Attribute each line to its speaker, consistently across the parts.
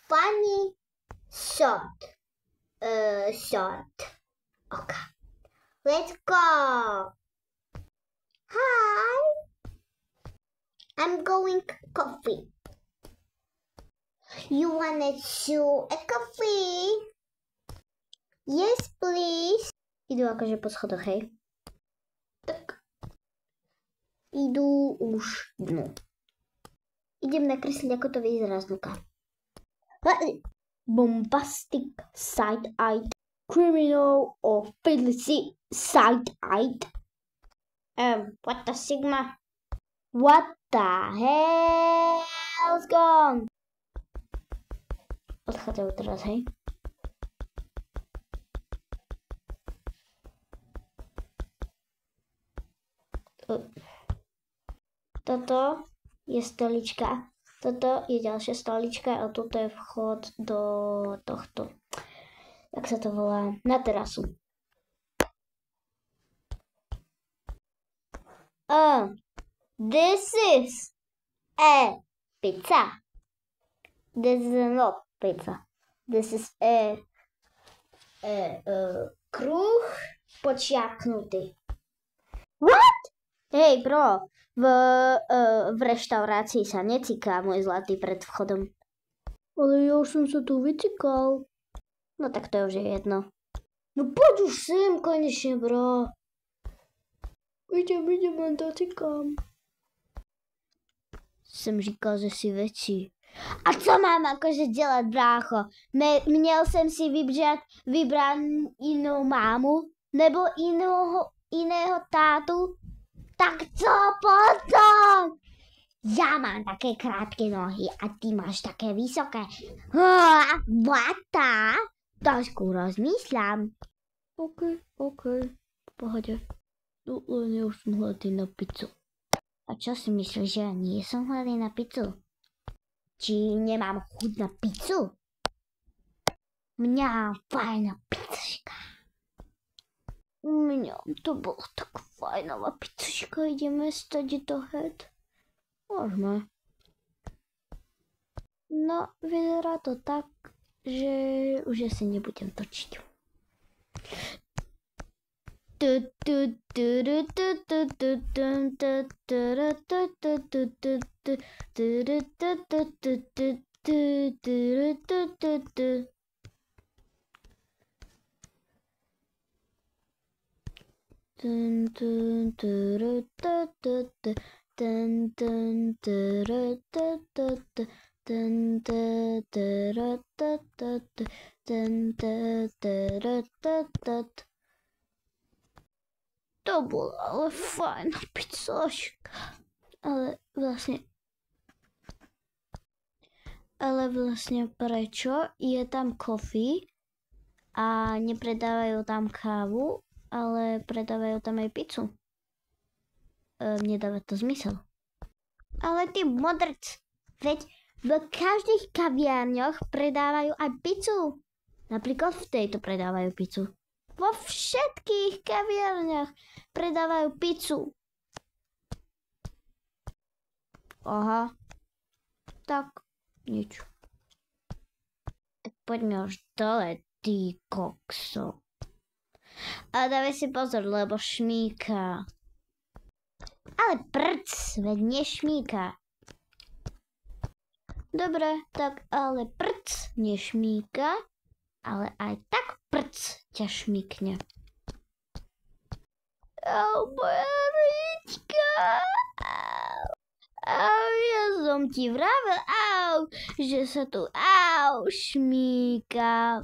Speaker 1: funny shot. Shot. Okay. Let's go. Hi. I'm going coffee. You wanna chew a coffee? Yes, please. Idú akože po schodoch, hej. Tak. Idú už dnu. Idem nakresliť, ako to vyzerá znúka. Bombastic, side-eyed, criminal or fiddly side-eyed. What the sigma? What the hell's gone? Odchádzajú teraz, hej? Toto je stolička. Toto je ďalšia stolička a toto je vchod do tohto. Jak sa to volá? Na terasu. This is a pizza. This is not pizza. This is a kruh počiarknutý. What? Hej, bro, v reštaurácii sa necíká, môj zlatý, pred vchodom. Ale ja už som sa tu vycikal. No tak to už je jedno. No poď už sem konečne, bro. Idem, len docikám. Som říkal, že si väčší. A co mám akože delať, brácho? Měl jsem si vybrať inú mámu? Nebo iného tátu? Tak co potom? Ja mám také krátke nohy a ty máš také vysoké. Vata? Trošku rozmýšľam. OK, v pohode. Len ja už som hladný na pizzu. A čo si myslíš, že ja nie som hladný na pizzu? Či nemám chuť na pizzu? Mňa fajná pizzuška. Mňa to bola tak fajnová pizzuška. Ideme stať do head? Môžeme. No, vyzerá to tak, že už asi nebudem točiť. To bola ale fajná pizzoška. Ale vlastne prečo je tam coffee a nepredávajú tam kávu, ale predávajú tam aj pizzu? Nedáva to zmysel. Ale ty modrc, veď v každých kaviarňoch predávajú aj pizzu. Napríklad v tejto predávajú pizzu. Vo všetkých kaviarniach predávajú pizzu. Aha. Tak, nič. Poďme už dole, ty kokso. A dávaj si pozor, lebo šmíka. Ale prc, veď nešmíka. Dobre, tak ale prc nešmíka, ale aj tak prc ťa šmíkne. Au, moja rička. Au, ja som ti vravel, že sa tu šmíka.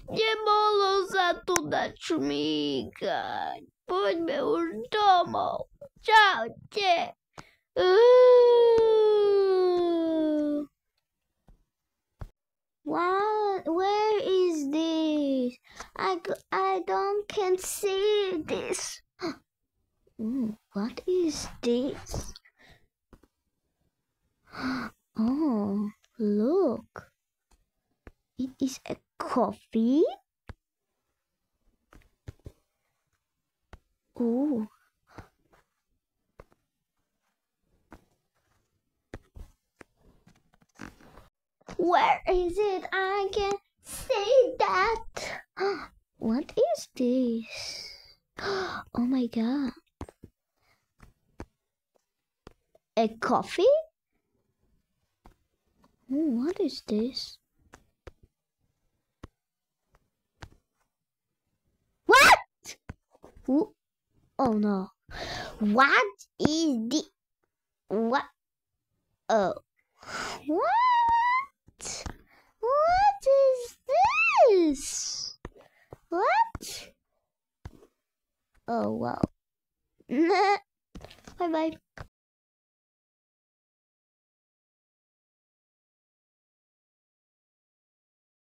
Speaker 1: Nebolo sa tu dať šmíkať. Poďme už domov. Čaute. What? Where is this? I can't see this. What is this? Oh, look. It is a coffee. Ooh. Where is it? I can't see that. What is this? Oh my god. A coffee? What is this? What? Oh no. What is the... What? Oh. What? What is this? What? Oh wow. Bye bye.